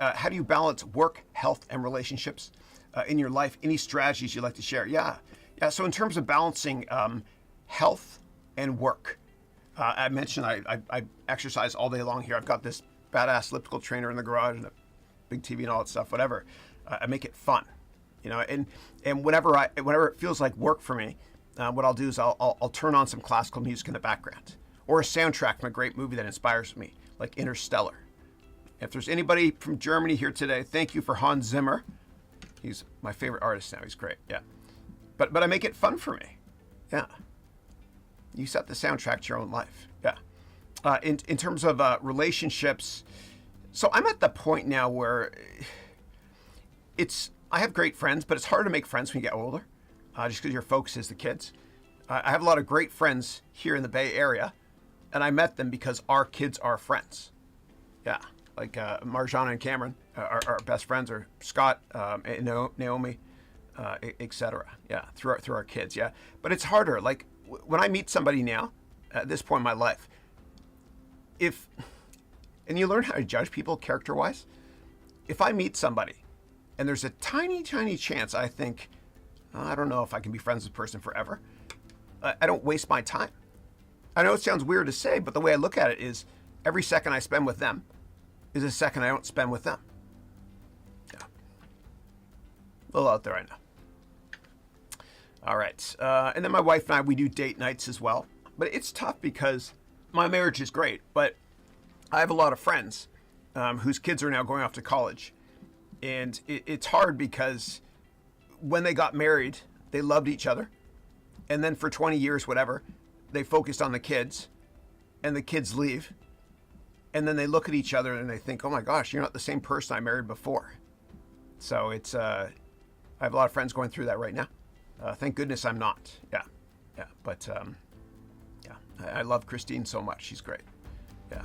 How do you balance work, health, and relationships in your life? Any strategies you'd like to share? Yeah. So in terms of balancing health and work, I mentioned I exercise all day long here. I've got this badass elliptical trainer in the garage and a big TV and all that stuff. Whatever. I make it fun, and whenever it feels like work for me, what I'll do is I'll turn on some classical music in the background or a soundtrack from a great movie that inspires me, like Interstellar. If there's anybody from Germany here today, thank you for Hans Zimmer. He's my favorite artist now. He's great. Yeah. But I make it fun for me. Yeah. You set the soundtrack to your own life. Yeah. In terms of relationships, so I'm at the point now where I have great friends, but it's hard to make friends when you get older, just because your focus is the kids. I have a lot of great friends here in the Bay Area, and I met them because our kids are friends. Yeah. Like Marjana and Cameron, our best friends, or Scott and Naomi, etc. Yeah, through our kids. Yeah, but it's harder. Like when I meet somebody now, at this point in my life, and you learn how to judge people character-wise. If I meet somebody, and there's a tiny, tiny chance I think, I don't know if I can be friends with this person forever, I don't waste my time. I know it sounds weird to say, but the way I look at it is every second I spend with them is a second I don't spend with them. Yeah. A little out there, I know. All right. And then my wife and I, we do date nights as well. But it's tough because my marriage is great, but I have a lot of friends whose kids are now going off to college. And it's hard because when they got married, they loved each other. And then for 20 years, whatever, they focused on the kids, and the kids leave. And then they look at each other and they think, oh my gosh, you're not the same person I married before. So it's, I have a lot of friends going through that right now. Thank goodness I'm not. Yeah. But, yeah, I love Christine so much. She's great. Yeah.